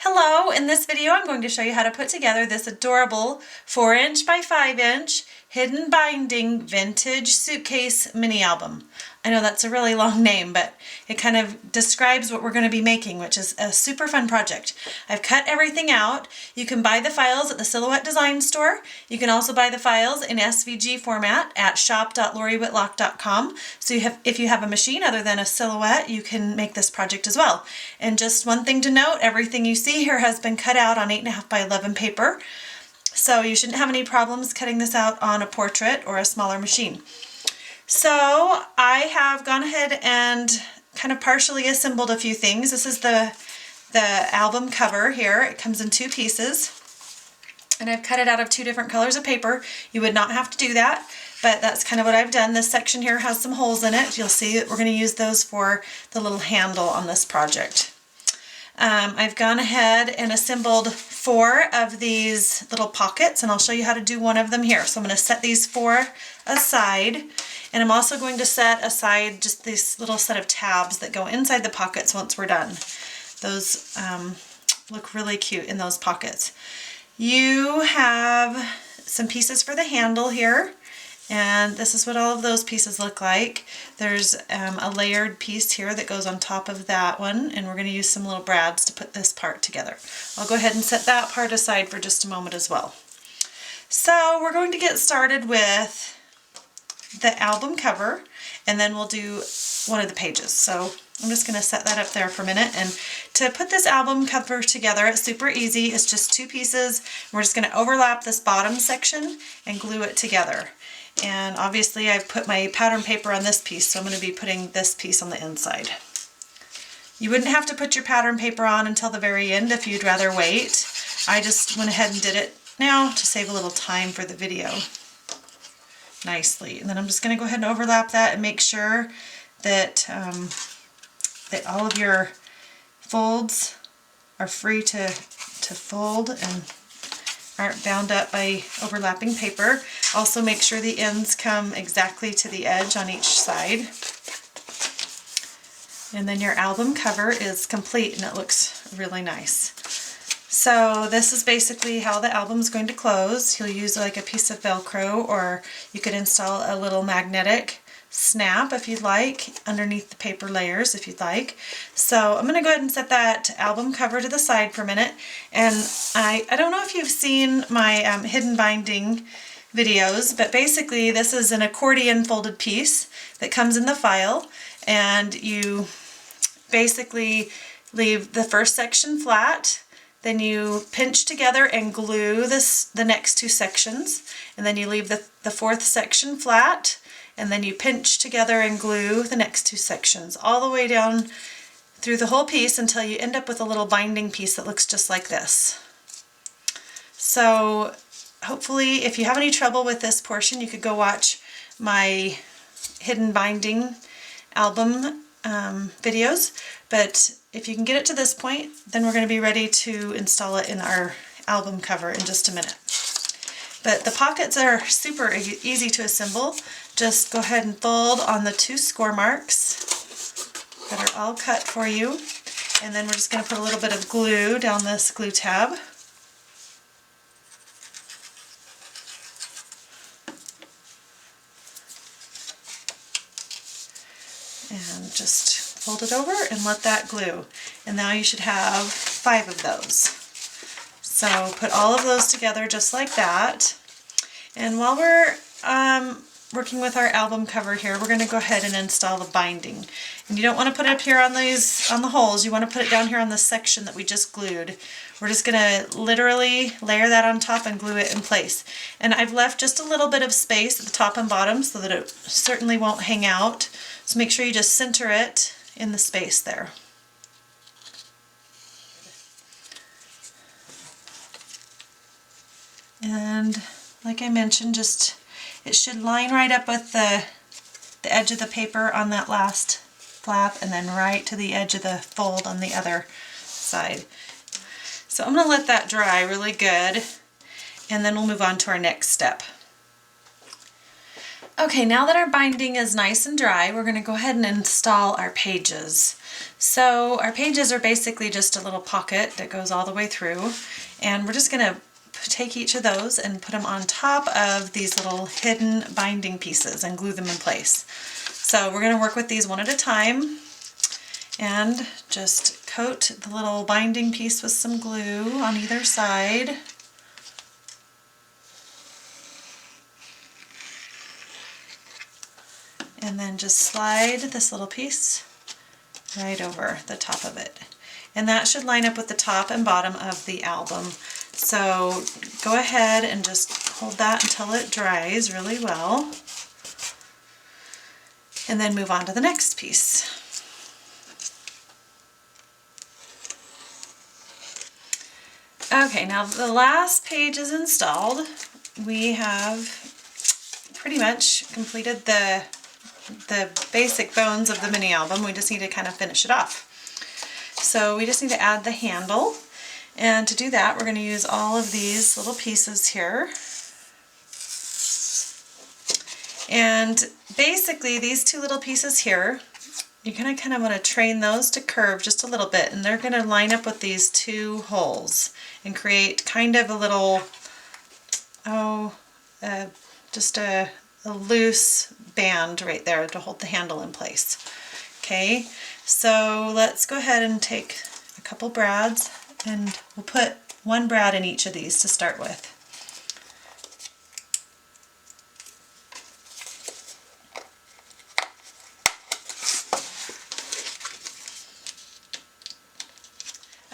Hello, in this video I'm going to show you how to put together this adorable 4" by 5" hidden binding vintage suitcase mini album. I know that's a really long name, but it kind of describes what we're going to be making, which is a super fun project. I've cut everything out. You can buy the files at the Silhouette Design Store. You can also buy the files in SVG format at shop.lorywhitlock.com. So if you have a machine other than a Silhouette, you can make this project as well. And just one thing to note, everything you see here has been cut out on 8.5 by 11 paper. So you shouldn't have any problems cutting this out on a portrait or a smaller machine. So I have gone ahead and kind of partially assembled a few things. This is the album cover here. It comes in 2 pieces. And I've cut it out of 2 different colors of paper. You would not have to do that, but that's kind of what I've done. This section here has some holes in it. You'll see that we're going to use those for the little handle on this project. I've gone ahead and assembled 4 of these little pockets, and I'll show you how to do one of them here. So I'm going to set these 4 aside, and I'm also going to set aside just this little set of tabs that go inside the pockets once we're done. Those look really cute in those pockets. You have some pieces for the handle here, and this is what all of those pieces look like. There's a layered piece here that goes on top of that one, and we're going to use some little brads to put this part together. I'll go ahead and set that part aside for just a moment as well. So we're going to get started with the album cover, and then we'll do one of the pages. So I'm just going to set that up there for a minute. And to put this album cover together, it's super easy. It's just 2 pieces. We're just going to overlap this bottom section and glue it together. And obviously I've put my pattern paper on this piece, so I'm going to be putting this piece on the inside. You wouldn't have to put your pattern paper on until the very end if you'd rather wait. I just went ahead and did it now to save a little time for the video nicely. And then I'm just going to go ahead and overlap that and make sure that, that all of your folds are free to fold and aren't bound up by overlapping paper. Also make sure the ends come exactly to the edge on each side. And then your album cover is complete and it looks really nice. So this is basically how the album is going to close. You'll use like a piece of Velcro, or you could install a little magnetic snap if you'd like underneath the paper layers if you'd like. So I'm going to go ahead and set that album cover to the side for a minute. And I don't know if you've seen my hidden binding videos, but basically this is an accordion folded piece that comes in the file, and you basically leave the first section flat, then you pinch together and glue the next 2 sections, and then you leave the 4th section flat, and then you pinch together and glue the next 2 sections all the way down through the whole piece until you end up with a little binding piece that looks just like this. So hopefully if you have any trouble with this portion, you could go watch my hidden binding album videos, but if you can get it to this point, then we're going to be ready to install it in our album cover in just a minute. But the pockets are super easy to assemble. Just go ahead and fold on the 2 score marks that are all cut for you. And then we're just going to put a little bit of glue down this glue tab. And just fold it over and let that glue. And now you should have 5 of those. So put all of those together just like that. And while we're working with our album cover here, we're going to go ahead and install the binding. And you don't want to put it up here on the holes. You want to put it down here on this section that we just glued. We're just going to literally layer that on top and glue it in place. And I've left just a little bit of space at the top and bottom so that it certainly won't hang out. So make sure you just center it in the space there. And like I mentioned, it should line right up with the edge of the paper on that last flap, and then right to the edge of the fold on the other side. So I'm going to let that dry really good, and then we'll move on to our next step. Okay, now that our binding is nice and dry, we're going to go ahead and install our pages. So our pages are basically just a little pocket that goes all the way through, and we're just going to take each of those and put them on top of these little hidden binding pieces and glue them in place. So we're going to work with these one at a time and just coat the little binding piece with some glue on either side. And then just slide this little piece right over the top of it. And that should line up with the top and bottom of the album. So go ahead and just hold that until it dries really well. And then move on to the next piece. Okay, now the last page is installed. We have pretty much completed the basic bones of the mini album. We just need to kind of finish it off. So we just need to add the handle, and to do that we're going to use all of these little pieces here. And basically these two little pieces here, you're going to kind of want to train those to curve just a little bit, and they're going to line up with these two holes and create kind of a little, just a loose band right there to hold the handle in place. Okay, so let's go ahead and take a couple brads, and we'll put one brad in each of these to start with.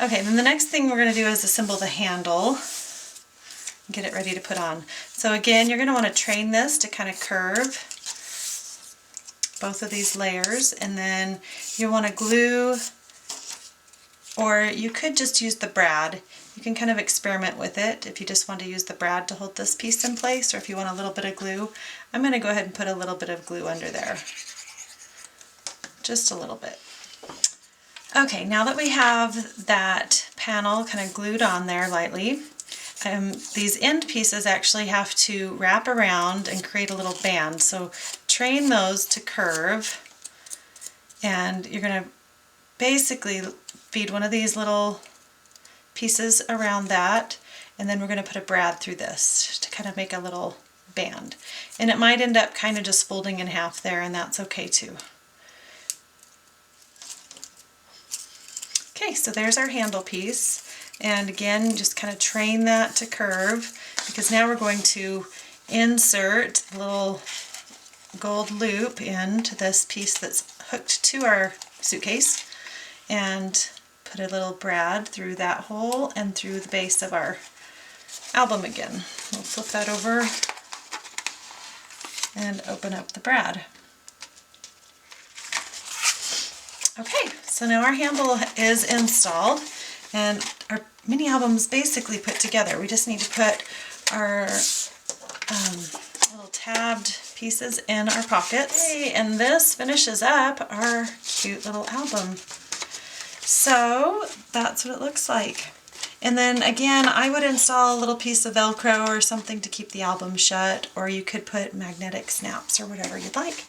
Okay, then the next thing we're going to do is assemble the handle and get it ready to put on. So again, you're going to want to train this to kind of curve both of these layers, and then you want to glue, or you could just use the brad. You can kind of experiment with it if you just want to use the brad to hold this piece in place, or if you want a little bit of glue. I'm going to go ahead and put a little bit of glue under there. Just a little bit. Okay, now that we have that panel kind of glued on there lightly, these end pieces actually have to wrap around and create a little band. So train those to curve, and you're going to basically feed one of these little pieces around that, and then we're going to put a brad through this to kind of make a little band. And it might end up kind of just folding in half there, and that's okay too. Okay, so there's our handle piece, and again just kind of train that to curve, because now we're going to insert the little gold loop into this piece that's hooked to our suitcase, and put a little brad through that hole and through the base of our album again. We'll flip that over and open up the brad. Okay, so now our handle is installed and our mini album's basically put together. We just need to put our little tabbed pieces in our pockets. Okay, and this finishes up our cute little album. So that's what it looks like. And then again, I would install a little piece of Velcro or something to keep the album shut, or you could put magnetic snaps or whatever you'd like.